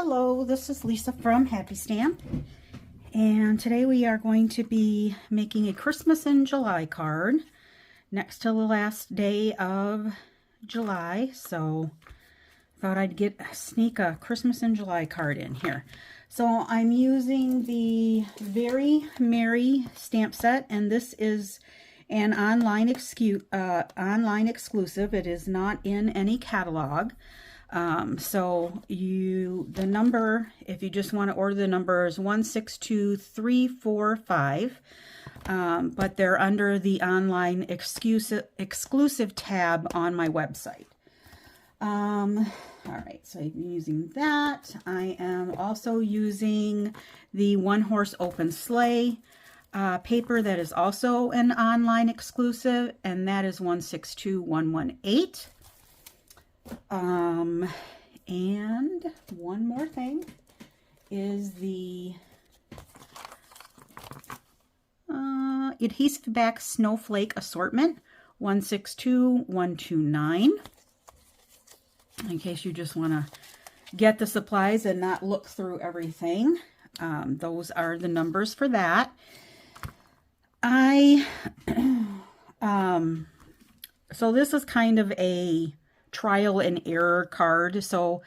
Hello, this is Lisa from Happy Stamp, and today we are going to be making a Christmas in July card next to the last day of July, so I thought I'd sneak a Christmas in July card in here. So I'm using the Very Merry stamp set, and this is an online exclusive. It is not in any catalog. So the number, if you just want to order, the number is 162345, but they're under the online exclusive tab on my website. All right, so I'm using that. I am also using the One Horse Open Sleigh paper that is also an online exclusive, and that is 162118. And one more thing is the Adhesive Back Snowflake Assortment 162129. In case you just want to get the supplies and not look through everything. Those are the numbers for that. So this is kind of a trial and error card. So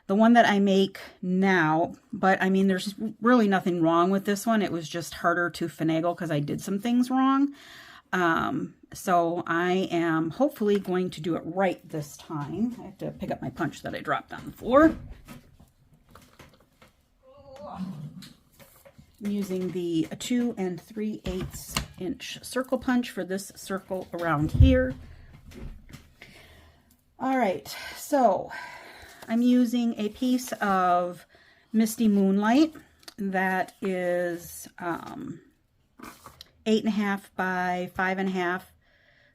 the one that I make now, but I mean, there's really nothing wrong with this one. It was just harder to finagle because I did some things wrong. So I am hopefully going to do it right this time. I have to pick up my punch that I dropped on the floor. I'm using the 2 3/8 inch circle punch for this circle around here. All right, so I'm using a piece of Misty Moonlight that is 8.5 by 5.5,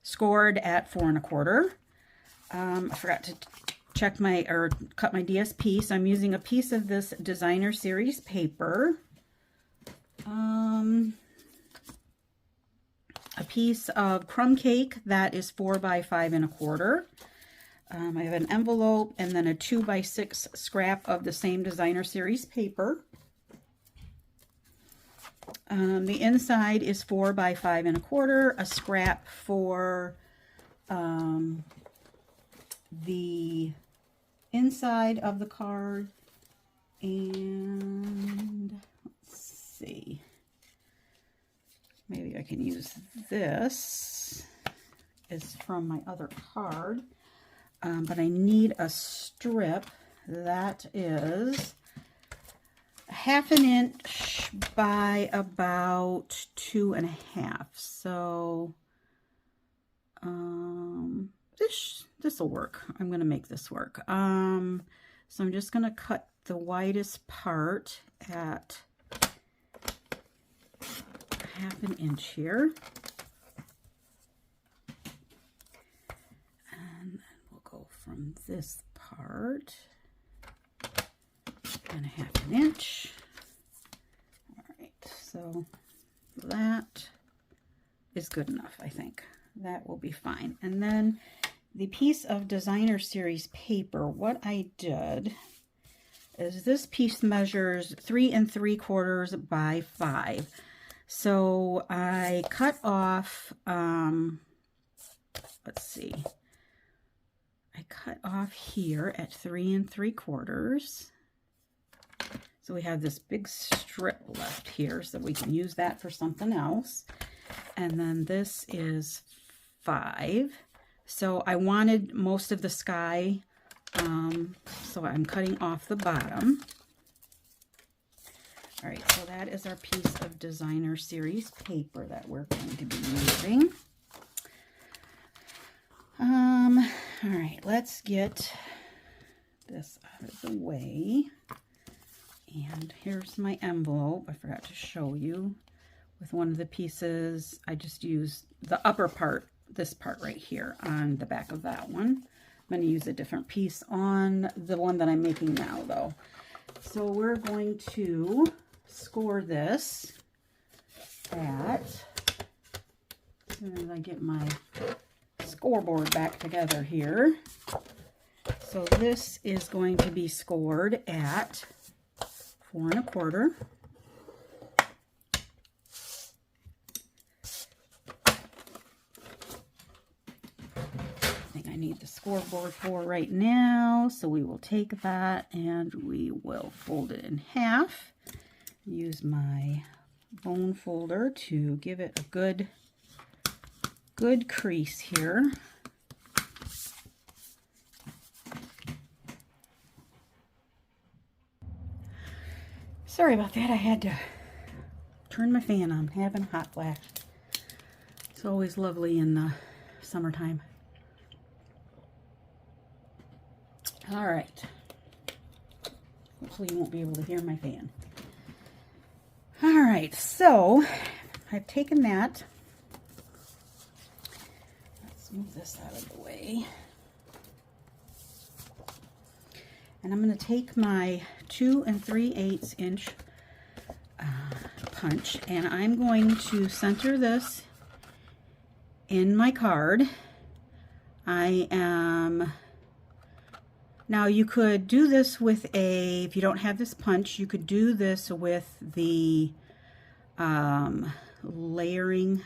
scored at 4 1/4. I forgot to cut my DSP, so I'm using a piece of this Designer Series paper. A piece of crumb cake that is 4 by 5 1/4. I have an envelope and then a 2 by 6 scrap of the same Designer Series paper. The inside is 4 by 5 1/4, a scrap for the inside of the card, and let's see, maybe I can use this, is from my other card. But I need a strip that is 1/2 inch by about 2.5. So this will work. I'm going to make this work. So I'm just going to cut the widest part at 1/2 inch here. From this part and 1/2 inch. All right, so that is good enough, I think. That will be fine. And then the piece of Designer Series paper, what I did is this piece measures 3 3/4 by 5. So I cut off, let's see, I cut off here at 3 3/4. So we have this big strip left here, so we can use that for something else. And then this is 5. So I wanted most of the sky, so I'm cutting off the bottom. All right, so that is our piece of Designer Series paper that we're going to be using. All right, let's get this out of the way. And here's my envelope. I forgot to show you. With one of the pieces, I just used the upper part, this part right here on the back of that one. I'm going to use a different piece on the one that I'm making now, though. So we're going to score this at, as soon as I get my scoreboard back together here. So this is going to be scored at 4 1/4. I think I need the scoreboard for right now, so we will take that and we will fold it in half. Use my bone folder to give it a good crease here. Sorry about that, I had to turn my fan on, having a hot flash. It's always lovely in the summertime. All right. Hopefully you won't be able to hear my fan. All right, so I've taken that. Let's move this out of the way. And I'm going to take my 2 3/8 inch punch, and I'm going to center this in my card. Now you could do this with if you don't have this punch, you could do this with the layering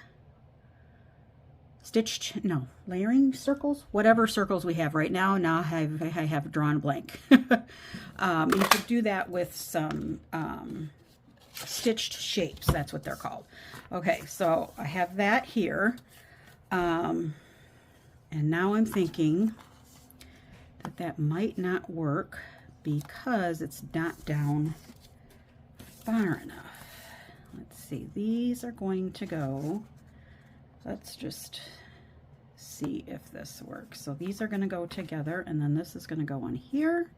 circles, whatever circles we have right now. Now I have drawn blank. You could do that with some stitched shapes. That's what they're called. Okay, so I have that here. And now I'm thinking that might not work because it's not down far enough. Let's see, these are going to go, let's just see if this works. So these are going to go together, and then this is going to go on here,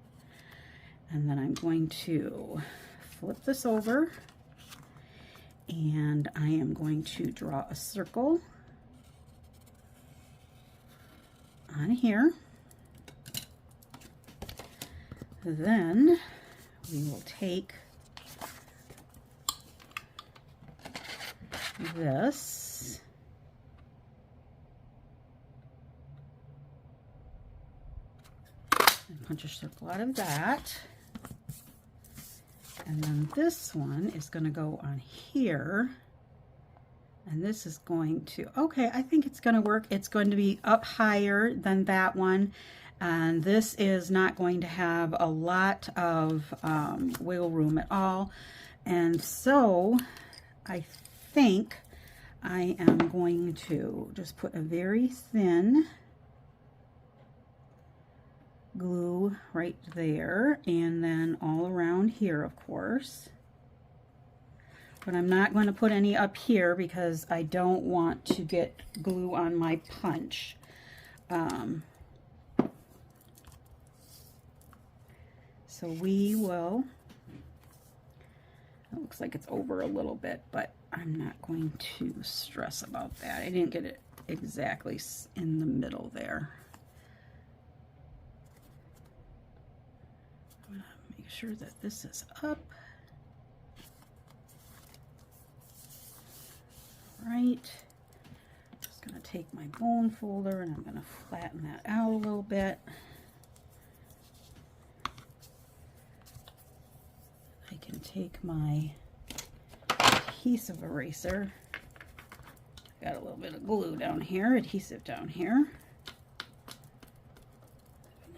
and then I'm going to flip this over, and I am going to draw a circle on here. Then we will take this and punch a circle out of that. And then this one is going to go on here. And this is going to, okay, I think it's going to work. It's going to be up higher than that one. And this is not going to have a lot of wiggle room at all. And so I think I am going to just put a very thin glue right there, and then all around here, of course. But I'm not going to put any up here because I don't want to get glue on my punch. So we will, it looks like it's over a little bit, but I'm not going to stress about that. I didn't get it exactly in the middle there. I'm going to make sure that this is up. Right. Just going to take my bone folder and I'm going to flatten that out a little bit. I can take my adhesive eraser. Got a little bit of glue down here, adhesive down here.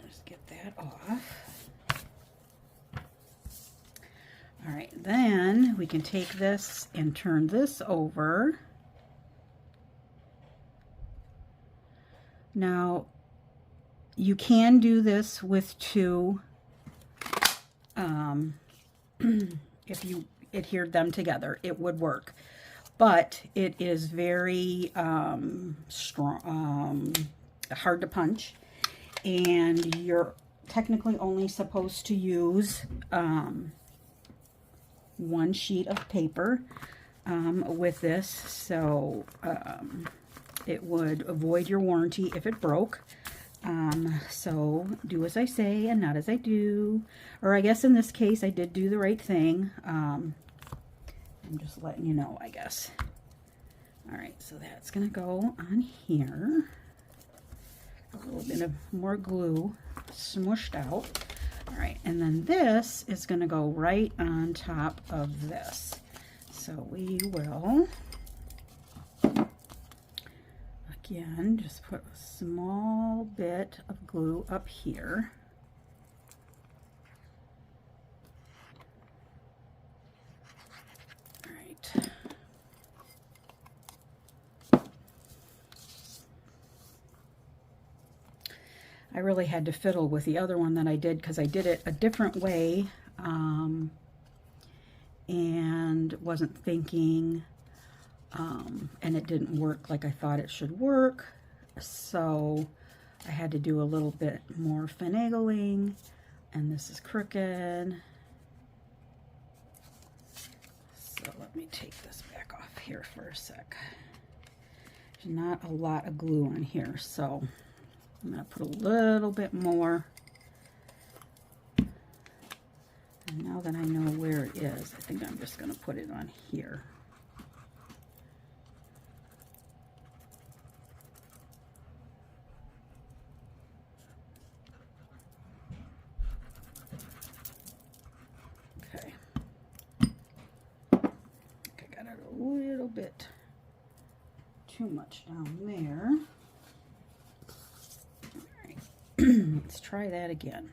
Just get that off. All right, then we can take this and turn this over. Now, you can do this with two, if you adhered them together, it would work. But it is very strong, hard to punch, and you're technically only supposed to use one sheet of paper with this, so it would avoid your warranty if it broke. So do as I say and not as I do, or I guess in this case I did do the right thing. I'm just letting you know, I guess. All right, so that's gonna go on here. A little bit of more glue smushed out. All right, and then this is going to go right on top of this. So we will, again, just put a small bit of glue up here. All right. I really had to fiddle with the other one that I did because I did it a different way and wasn't thinking, and it didn't work like I thought it should work. So I had to do a little bit more finagling, and this is crooked. So let me take this back off here for a sec. There's not a lot of glue on here, so I'm going to put a little bit more. And now that I know where it is, I think I'm just going to put it on here. Okay. I got it a little bit too much down there. Let's try that again.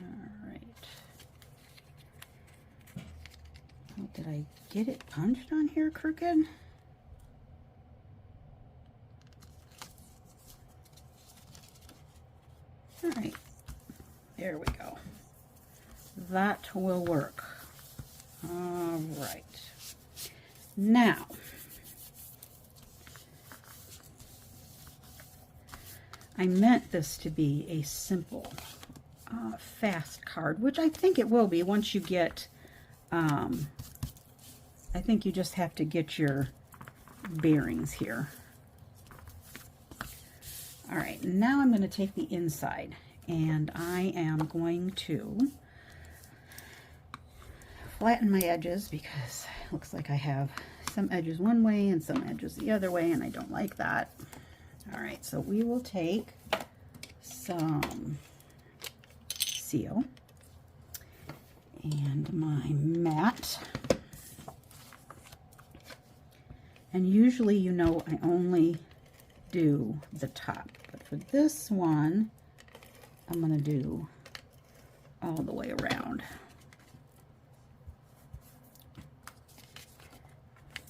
All right. Oh, did I get it punched on here crooked? All right, there we go. That will work. All right. Now, I meant this to be a simple, fast card, which I think it will be once you get, I think you just have to get your bearings here. All right, now I'm going to take the inside, and I am going to flatten my edges because it looks like I have some edges one way and some edges the other way, and I don't like that. All right, so we will take some seal and my mat. And usually, you know, I only do the top, but for this one I'm going to do all the way around.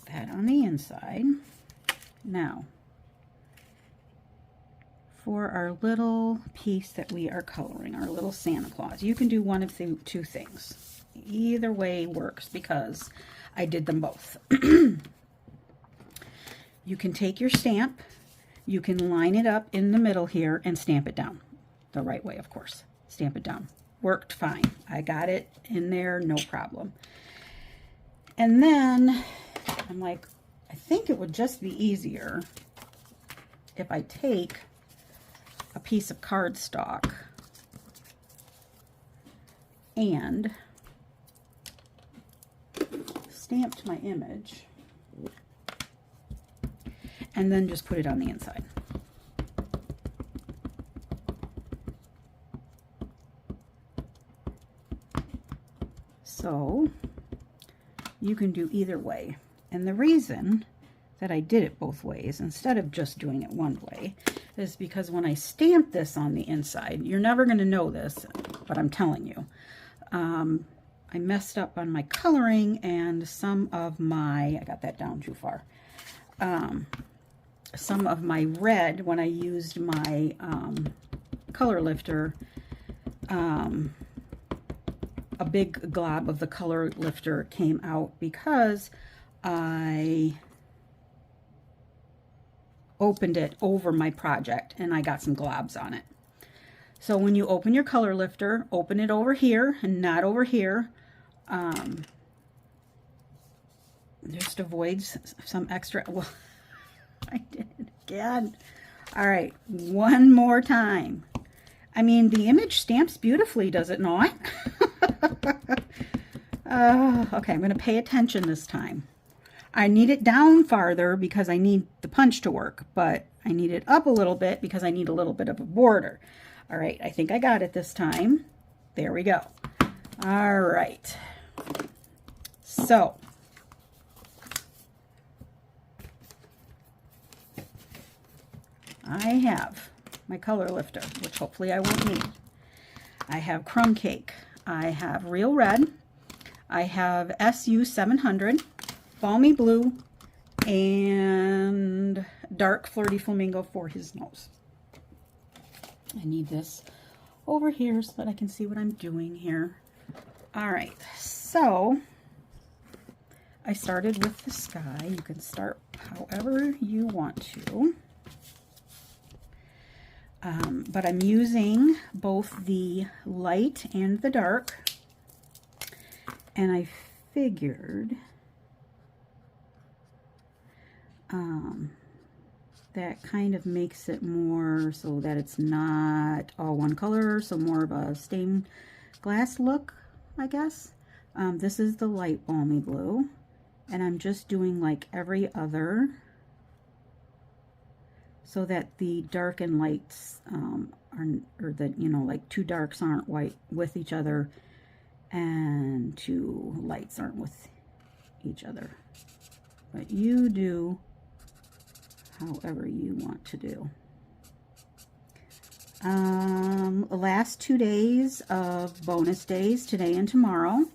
That on the inside. Now for our little piece that we are coloring, our little Santa Claus, you can do one of the two things. Either way works because I did them both. You can take your stamp. You can line it up in the middle here and stamp it down. The right way, of course. Stamp it down. Worked fine. I got it in there, no problem. And then I'm like, I think it would just be easier if I take a piece of cardstock and stamped my image and then just put it on the inside. So you can do either way. And the reason that I did it both ways instead of just doing it one way is because when I stamp this on the inside, you're never going to know this, but I'm telling you, I messed up on my coloring and some of my, I got that down too far, some of my red, when I used my color lifter, a big glob of the color lifter came out because I opened it over my project and I got some globs on it. So when you open your color lifter, open it over here and not over here. Just avoids some extra, well, I did it again. All right, one more time. I mean, the image stamps beautifully, does it not? Okay, I'm going to pay attention this time. I need it down farther because I need the punch to work, but I need it up a little bit because I need a little bit of a border. All right, I think I got it this time. There we go. All right. So, I have my color lifter, which hopefully I won't need. I have Crumb Cake. I have Real Red. I have SU 700, Balmy Blue, and Dark Flirty Flamingo for his nose. I need this over here so that I can see what I'm doing here. All right, so I started with the sky. You can start however you want to. But I'm using both the light and the dark. And I figured that kind of makes it more so that it's not all one color, so more of a stained glass look, I guess. This is the light Balmy Blue, and I'm just doing like every other so that the dark and lights or that, you know, like two darks aren't white with each other and two lights aren't with each other. But you do however you want to do. Last 2 days of bonus days, today and tomorrow.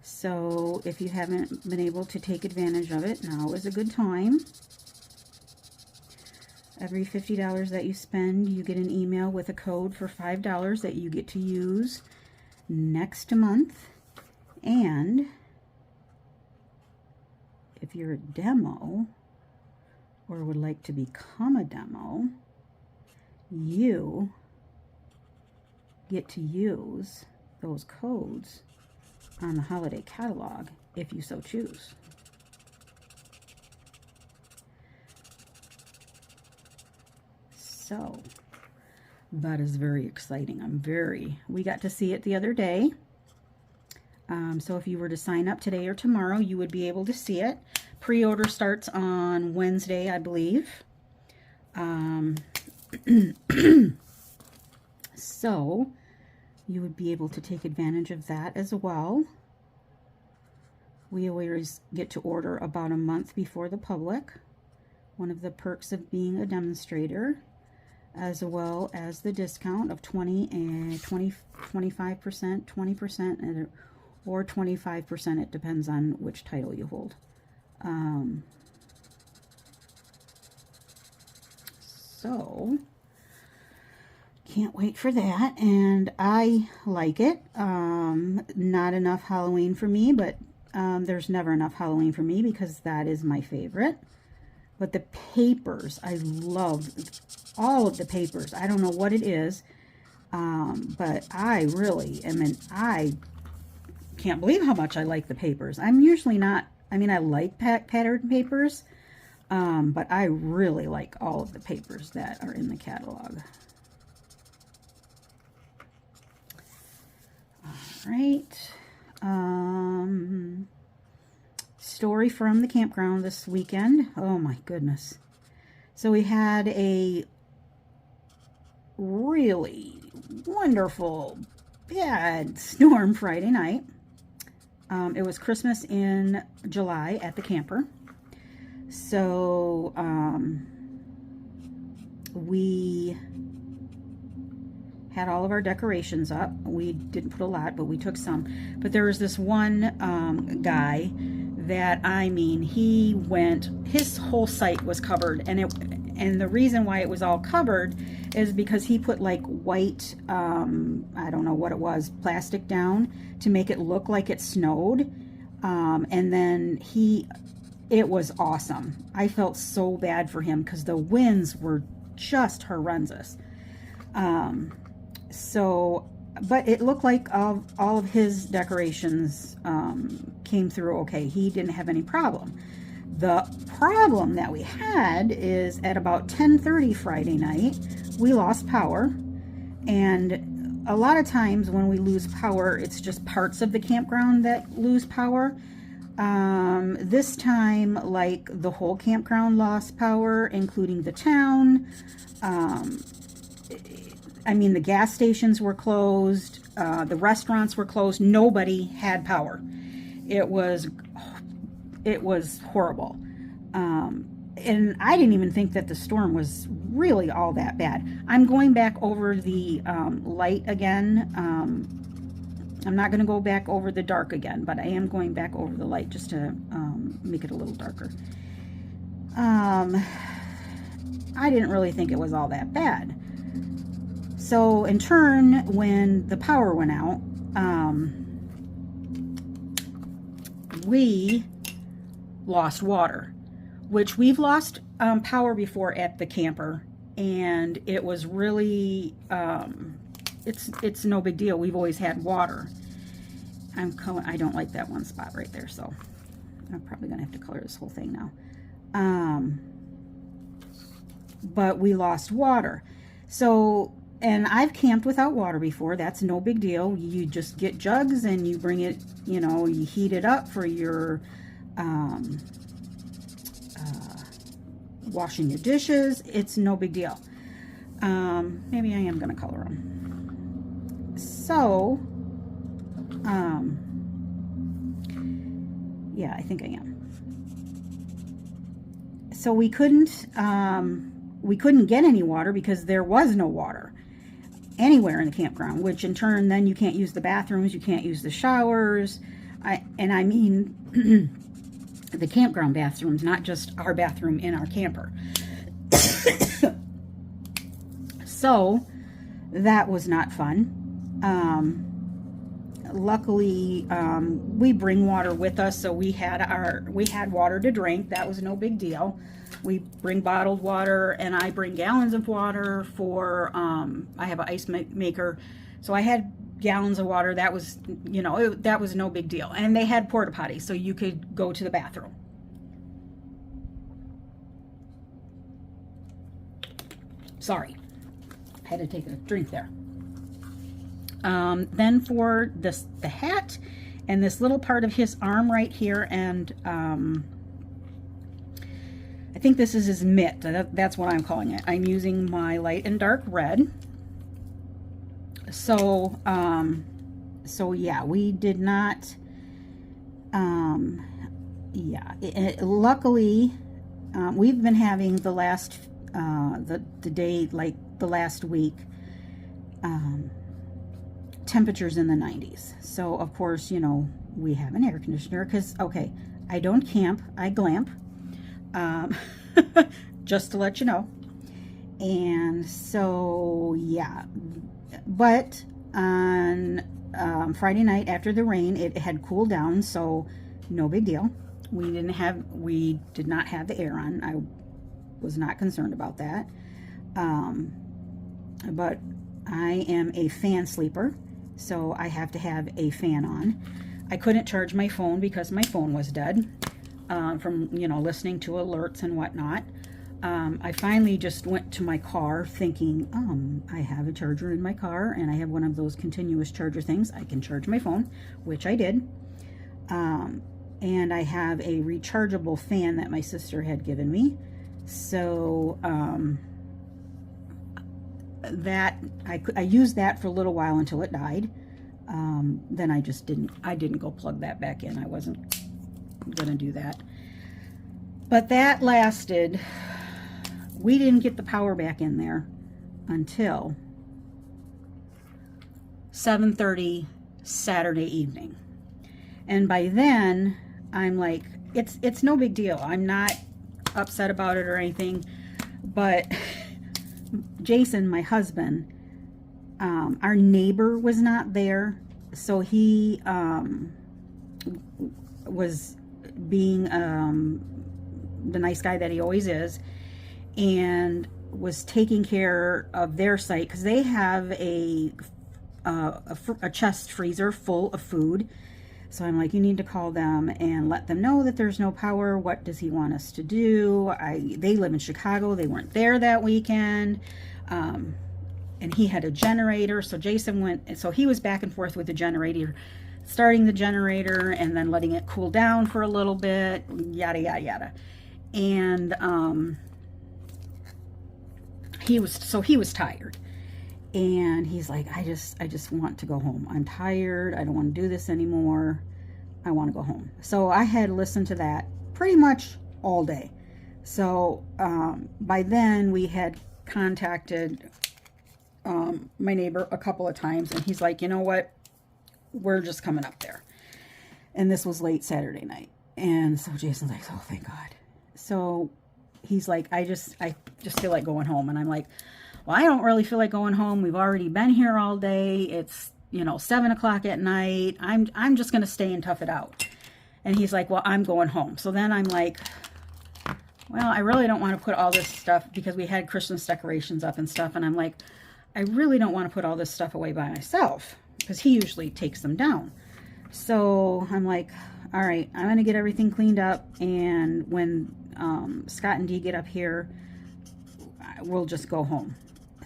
So if you haven't been able to take advantage of it, now is a good time. Every $50 that you spend, you get an email with a code for $5 that you get to use next month. And if you're a demo or would like to become a demo, you get to use those codes on the holiday catalog if you so choose. So that is very exciting. We got to see it the other day. So if you were to sign up today or tomorrow, you would be able to see it. Pre-order starts on Wednesday, I believe. So you would be able to take advantage of that as well. We always get to order about a month before the public. One of the perks of being a demonstrator, as well as the discount of 20 and 25%, 20%, or 25%. It depends on which title you hold. So can't wait for that, and I like it. Not enough Halloween for me, but there's never enough Halloween for me because that is my favorite. But the papers, I love all of the papers. I don't know what it is, but I really I can't believe how much I like the papers. I'm usually not, I mean, I like patterned papers, but I really like all of the papers that are in the catalog. All right. Story from the campground this weekend. Oh my goodness. So we had a really wonderful bad storm Friday night. It was Christmas in July at the camper. So we had all of our decorations up. We didn't put a lot, but we took some. But there was this one guy that, I mean, he went, his whole site was covered, and the reason why it was all covered is because he put like white, I don't know what it was, plastic down to make it look like it snowed. And then it was awesome. I felt so bad for him because the winds were just horrendous. But it looked like all of his decorations came through okay. He didn't have any problem. The problem that we had is at about 10:30 Friday night, we lost power, and a lot of times when we lose power, it's just parts of the campground that lose power. This time, like, the whole campground lost power, including the town. I mean, the gas stations were closed, the restaurants were closed. Nobody had power. It was horrible. And I didn't even think that the storm was really all that bad. I'm going back over the light again. I'm not going to go back over the dark again, but I am going back over the light just to make it a little darker. I didn't really think it was all that bad. So in turn, when the power went out, we lost water, which we've lost power before at the camper, and it was really, it's no big deal. We've always had water. I don't like that one spot right there, so I'm probably gonna have to color this whole thing now. But we lost water. So, and I've camped without water before. That's no big deal. You just get jugs and you bring it, you know, you heat it up for your washing your dishes. It's no big deal. Maybe I am going to color them. So, yeah, I think I am. So we couldn't get any water because there was no water anywhere in the campground, which in turn, then you can't use the bathrooms, you can't use the showers. I mean the campground bathrooms, not just our bathroom in our camper. So that was not fun. Luckily, we bring water with us, so we had water to drink. That was no big deal. We bring bottled water, and I bring gallons of water for, I have an ice maker, so I had gallons of water. That was, you know, that was no big deal. And they had porta potties, so you could go to the bathroom. Sorry, I had to take a drink there. Then for the hat and this little part of his arm right here, and I think this is his mitt. That's what I'm calling it. I'm using my light and dark red. So, so yeah, we did not, luckily, we've been having the last, the day, like the last week, temperatures in the 90s. So of course, you know, we have an air conditioner because, okay, I don't camp, I glamp, just to let you know. And so, yeah, but on Friday night after the rain, it had cooled down, so no big deal. We did not have the air on. I was not concerned about that. But I am a fan sleeper, so I have to have a fan on. I couldn't charge my phone because my phone was dead from, you know, listening to alerts and whatnot. I finally just went to my car thinking, I have a charger in my car, and I have one of those continuous charger things. I can charge my phone, which I did. And I have a rechargeable fan that my sister had given me. So, that I used that for a little while until it died. Then I didn't go plug that back in. I wasn't gonna do that. But that lasted, we didn't get the power back in there until 7:30 Saturday evening. And by then, I'm like, it's no big deal. I'm not upset about it or anything, but Jason, my husband, our neighbor was not there, so he was being the nice guy that he always is, and was taking care of their site because they have a chest freezer full of food. So I'm like, you need to call them and let them know that there's no power. What does he want us to do? They live in Chicago. They weren't there that weekend. and he had a generator. So Jason went, so he was back and forth with the generator, starting the generator and then letting it cool down for a little bit, yada, yada, yada. And he was tired. And he's like, I just want to go home. I'm tired. I don't want to do this anymore. I want to go home. So I had listened to that pretty much all day. So by then we had contacted my neighbor a couple of times, and he's like, you know what? We're just coming up there. And this was late Saturday night. And so Jason's like, oh, thank God. So he's like, I just feel like going home. And I'm like, well, I don't really feel like going home. We've already been here all day. It's, 7 o'clock at night. I'm just going to stay and tough it out. And he's like, well, I'm going home. So then I'm like, well, I really don't want to put all this stuff, because we had Christmas decorations up and stuff. And I'm like, I really don't want to put all this stuff away by myself, because he usually takes them down. So I'm like, all right, I'm going to get everything cleaned up. And when Scott and Dee get up here, we'll just go home.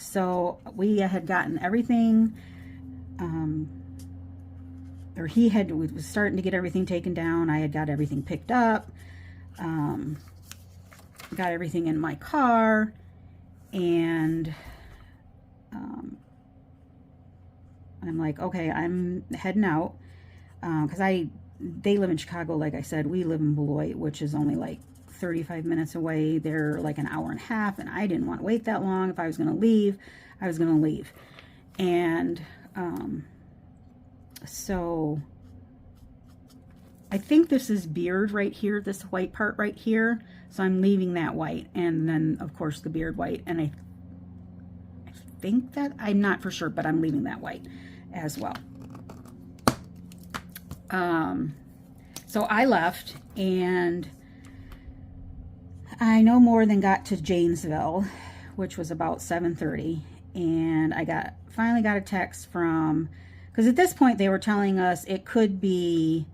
So we had gotten everything, we was starting to get everything taken down. I had got everything picked up, got everything in my car, and I'm like, okay, I'm heading out, because they live in Chicago. Like I said, we live in Beloit, which is only like 35 minutes away. They're like an hour and a half, and I didn't want to wait that long. If I was going to leave, I was going to leave. And so I think this is beard right here, this white part right here. So I'm leaving that white, and then of course the beard white. And I think that, I'm not for sure, but I'm leaving that white as well. So I left, and I no more than got to Janesville, which was about 7:30, and I finally got a text from, because at this point they were telling us it could be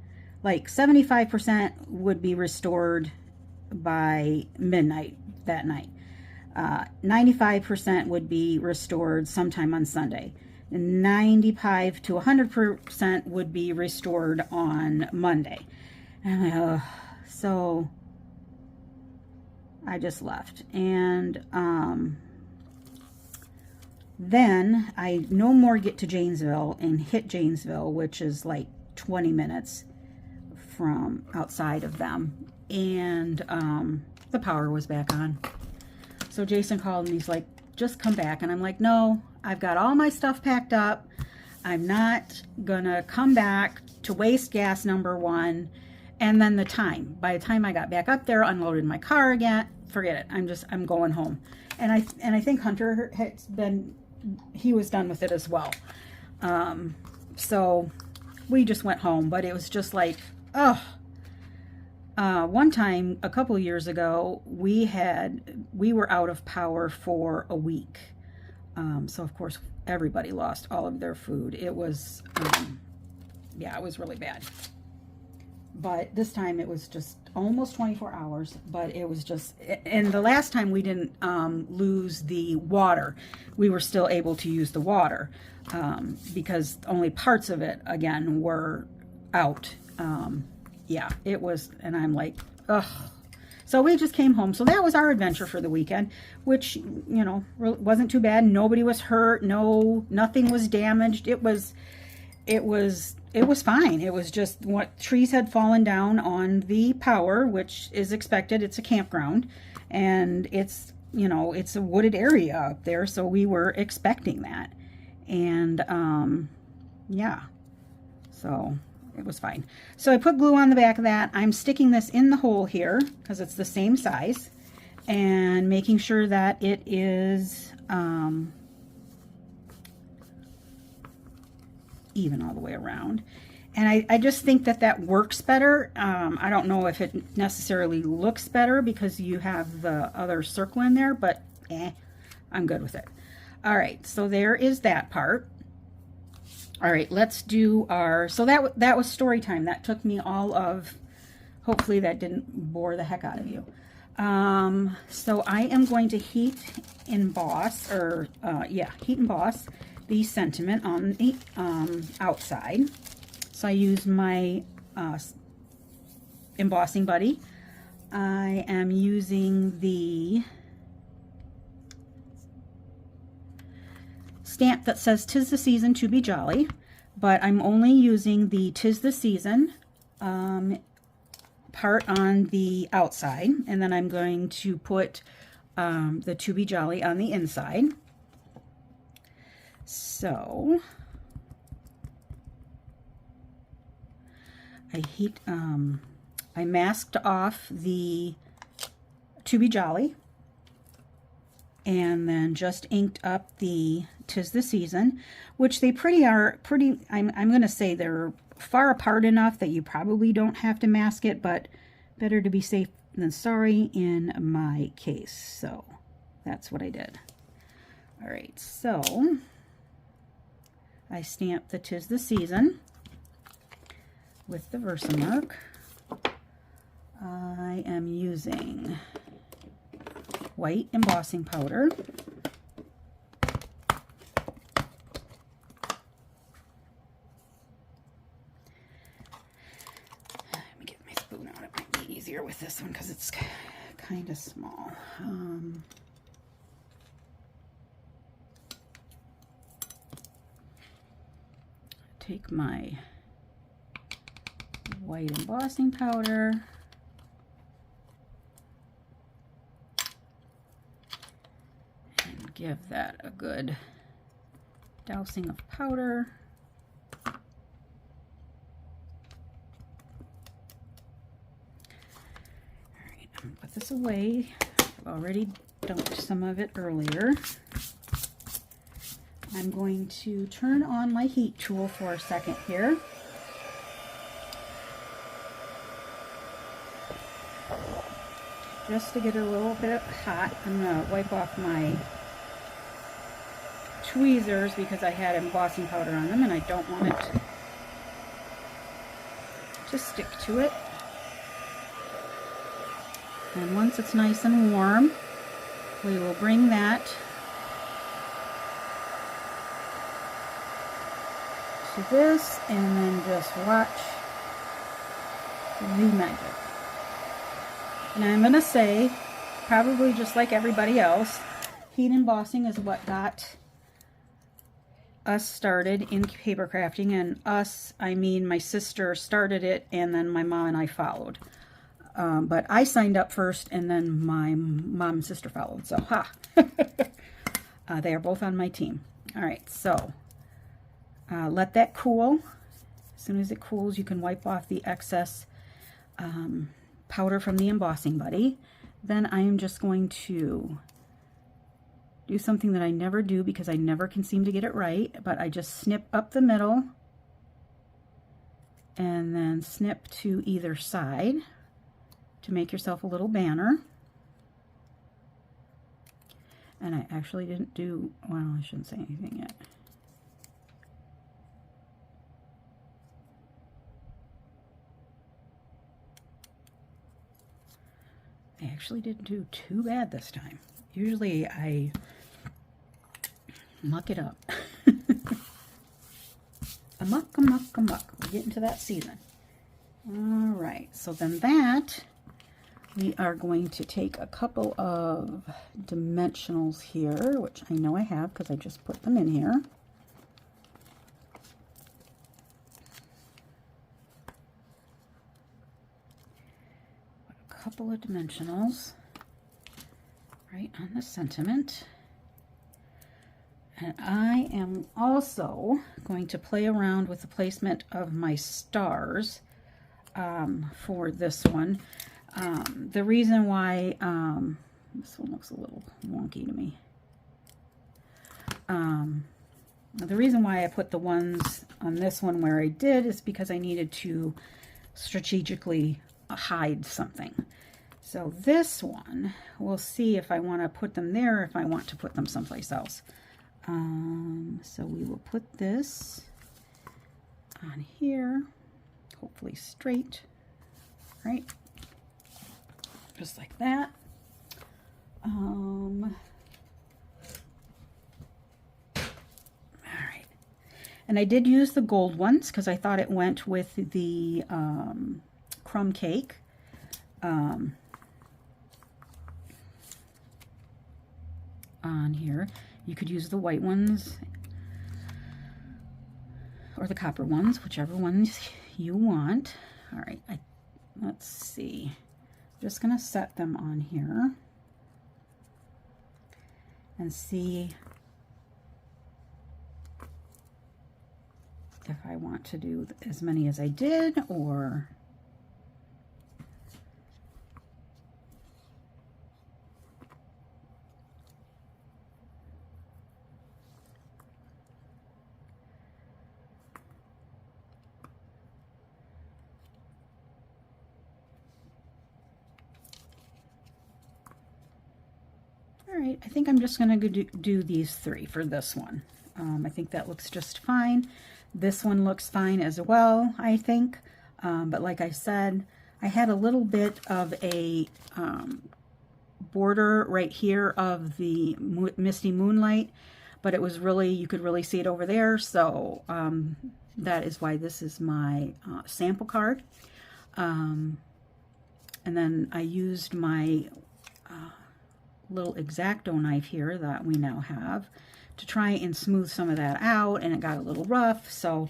like 75% would be restored by midnight that night. 95% would be restored sometime on Sunday. 95 to 100% would be restored on Monday. And I'm like, so I just left. And then I no more get to Janesville and hit Janesville, which is like 20 minutes from outside of them. And the power was back on. So Jason called and he's like, just come back. And I'm like, no, I've got all my stuff packed up. I'm not gonna come back to waste gas, number one. And then the time, by the time I got back up there, unloaded my car again, forget it. I'm going home. And I think Hunter he was done with it as well. So we just went home, but it was just like, one time a couple of years ago, we were out of power for a week. So of course everybody lost all of their food. It was, yeah, it was really bad. But this time it was just almost 24 hours, but it was just, and the last time we didn't lose the water. We were still able to use the water because only parts of it, again, were out. Yeah, it was, and I'm like, ugh. So we just came home. So that was our adventure for the weekend, which, wasn't too bad. Nobody was hurt. Nothing was damaged. It was fine. It was just what trees had fallen down on the power, which is expected. It's a campground, and it's a wooded area up there, so we were expecting that. And yeah, so it was fine. So I put glue on the back of that. I'm sticking this in the hole here because it's the same size, and making sure that it is even all the way around. And I just think that works better. I don't know if it necessarily looks better because you have the other circle in there, but I'm good with it. All right, so there is that part. All right, let's do our, so that was story time. That took me all of, hopefully that didn't bore the heck out of you. So I am going to heat emboss the sentiment on the outside. So I use my embossing buddy. I am using the stamp that says "'Tis the season to be jolly," but I'm only using the "'Tis the season" part on the outside, and then I'm going to put the "To be jolly" on the inside. So I masked off the "To be jolly" and then just inked up the "'Tis the season," which they are pretty, I'm going to say they're far apart enough that you probably don't have to mask it, but better to be safe than sorry in my case. So that's what I did. All right, so I stamped the "'Tis the season" with the Versamark. I am using white embossing powder. Let me get my spoon out. It might be easier with this one because it's kind of small. Take my white embossing powder and give that a good dousing of powder. All right, I'm gonna put this away. I've already dumped some of it earlier. I'm going to turn on my heat tool for a second here. Just to get it a little bit hot, I'm going to wipe off my tweezers because I had embossing powder on them and I don't want it to stick to it. And once it's nice and warm, we will bring that to this and then just watch the magic. And I'm going to say, probably just like everybody else, heat embossing is what got us started in paper crafting. And us, I mean my sister started it and then my mom and I followed. But I signed up first and then my mom and sister followed. So, they are both on my team. All right, so let that cool. As soon as it cools, you can wipe off the excess powder from the embossing buddy. Then I am just going to do something that I never do because I never can seem to get it right, but I just snip up the middle and then snip to either side to make yourself a little banner. And I actually didn't do, well, I shouldn't say anything yet. I actually didn't do too bad this time. Usually I muck it up. a muck. We're getting to that season. All right, so then that, we are going to take a couple of dimensionals here, which I know I have because I just put them in here. Couple of dimensionals right on the sentiment, and I am also going to play around with the placement of my stars for this one. The reason why this one looks a little wonky to me. The reason why I put the ones on this one where I did is because I needed to strategically hide something. So this one, we'll see if I want to put them there or if I want to put them someplace else. So we will put this on here, hopefully straight, right? Just like that. All right. And I did use the gold ones because I thought it went with the crumb cake. On here. You could use the white ones or the copper ones, whichever ones you want. All right, let's see. I'm just going to set them on here and see if I want to do as many as I did, or all right, I think I'm just going to do these three for this one. I think that looks just fine. This one looks fine as well, I think. But like I said, I had a little bit of a border right here of the Misty Moonlight, but it was really, you could really see it over there. So that is why this is my sample card. And then I used my little X-Acto knife here that we now have to try and smooth some of that out, and it got a little rough, so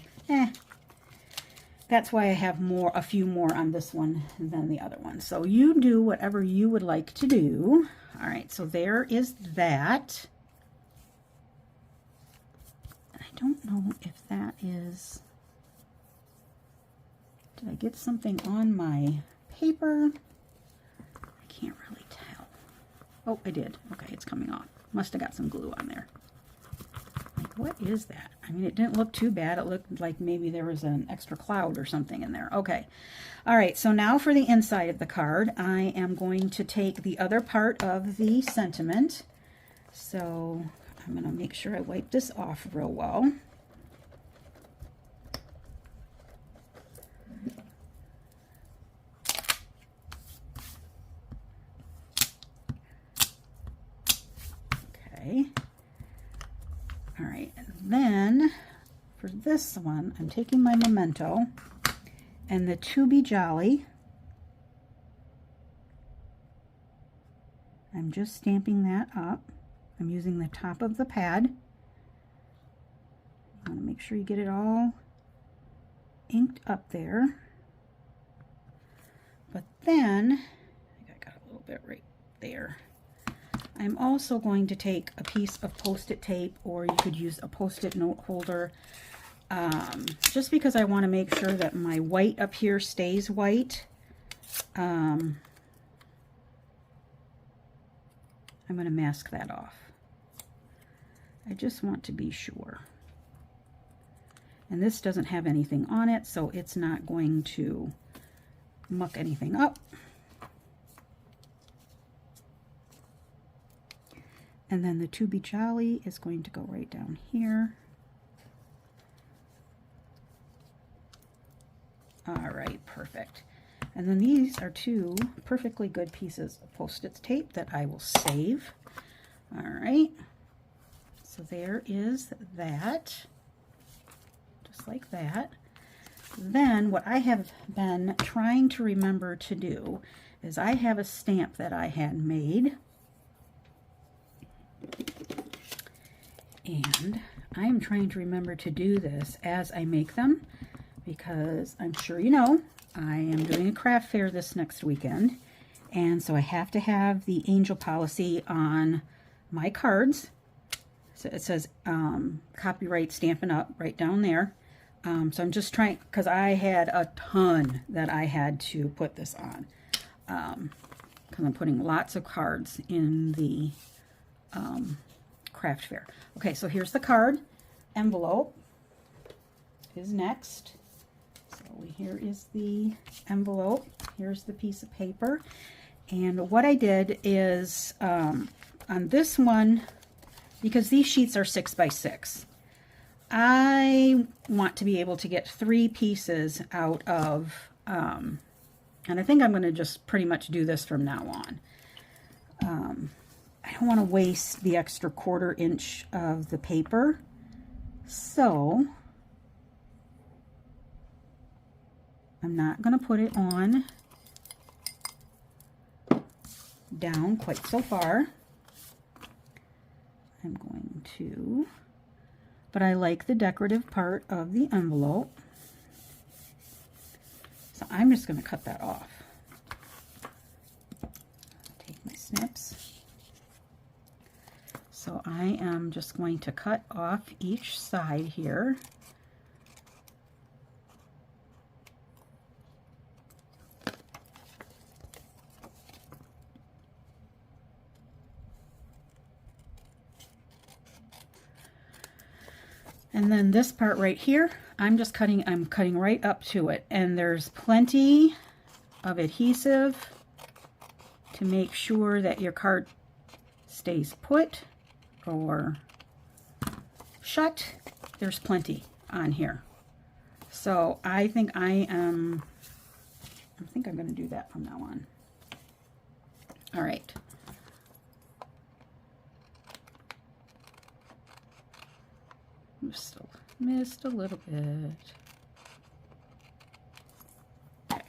that's why I have a few more on this one than the other one. So you do whatever you would like to do. All right, so there is that. I don't know if that is, did I get something on my paper? I can't really tell. Oh, I did. Okay, it's coming off. Must have got some glue on there. Like, what is that? I mean, it didn't look too bad. It looked like maybe there was an extra cloud or something in there. Okay. All right, so now for the inside of the card, I am going to take the other part of the sentiment. So I'm going to make sure I wipe this off real well. Okay. All right, and then for this one, I'm taking my memento and the To Be Jolly. I'm just stamping that up. I'm using the top of the pad. You want to make sure you get it all inked up there. But then, I think I got a little bit right there. I'm also going to take a piece of Post-it tape, or you could use a Post-it note holder, just because I want to make sure that my white up here stays white. I'm going to mask that off. I just want to be sure. And this doesn't have anything on it, so it's not going to muck anything up. And then the To Be Jolly is going to go right down here. All right, perfect. And then these are two perfectly good pieces of Post-it tape that I will save. All right, so there is that, just like that. Then what I have been trying to remember to do is I have a stamp that I had made. And I am trying to remember to do this as I make them, because I'm sure you know I am doing a craft fair this next weekend, and so I have to have the angel policy on my cards. So it says copyright Stampin' Up! Right down there. So I'm just trying, because I had a ton that I had to put this on, because I'm putting lots of cards in the craft fair. Okay, so here's the card. Envelope is next. So here is the envelope. Here's the piece of paper. And what I did is on this one, because these sheets are 6 by 6, I want to be able to get 3 pieces out of, and I think I'm going to just pretty much do this from now on. don't want to waste the extra 1/4 inch of the paper. So I'm not going to put it on down quite so far. I'm going to, but I like the decorative part of the envelope. So I'm just going to cut that off. Take my snips. So I am just going to cut off each side here. And then this part right here, I'm cutting right up to it. And there's plenty of adhesive to make sure that your card stays put or shut. There's plenty on here. So I think I'm going to do that from now on. All right. Missed a little bit. Okay.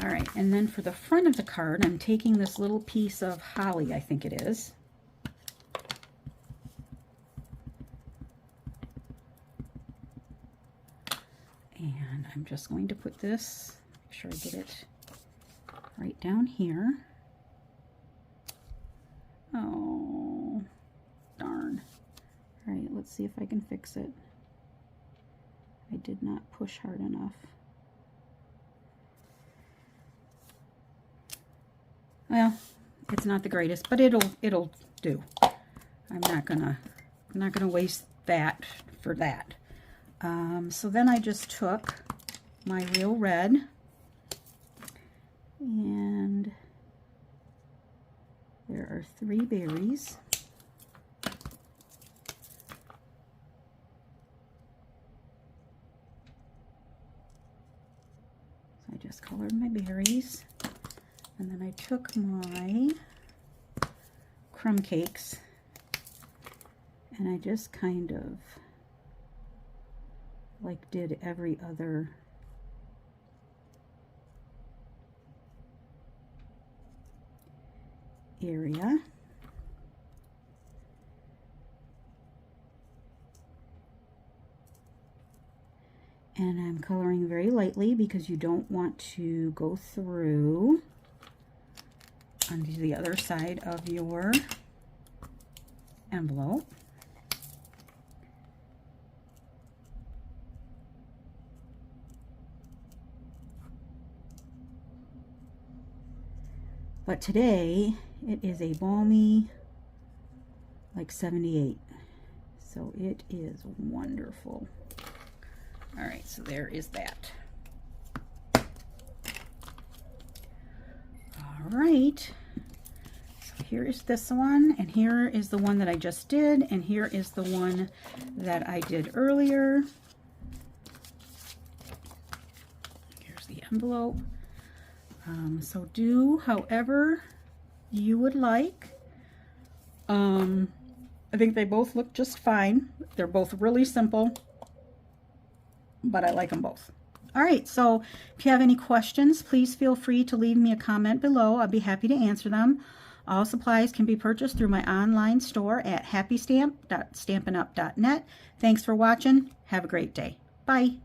All right, and then for the front of the card, I'm taking this little piece of holly, I think it is. And I'm just going to put this, make sure I get it right down here. Oh, darn. All right, let's see if I can fix it. I did not push hard enough. Well, it's not the greatest, but it'll do. I'm not gonna waste that for that. So then I just took my real red and there are 3 berries. I just colored my berries, and then I took my crumb cakes and I just kind of like did every other area. And I'm coloring very lightly because you don't want to go through onto the other side of your envelope. But today it is a balmy like 78. So it is wonderful. All right, so there is that. All right, so here is this one, and here is the one that I just did, and here is the one that I did earlier. Here's the envelope. So do however you would like. I think they both look just fine. They're both really simple, but I like them both. All right, so if you have any questions, please feel free to leave me a comment below. I'll be happy to answer them. All supplies can be purchased through my online store at happystamp.stampinup.net. Thanks for watching. Have a great day. Bye.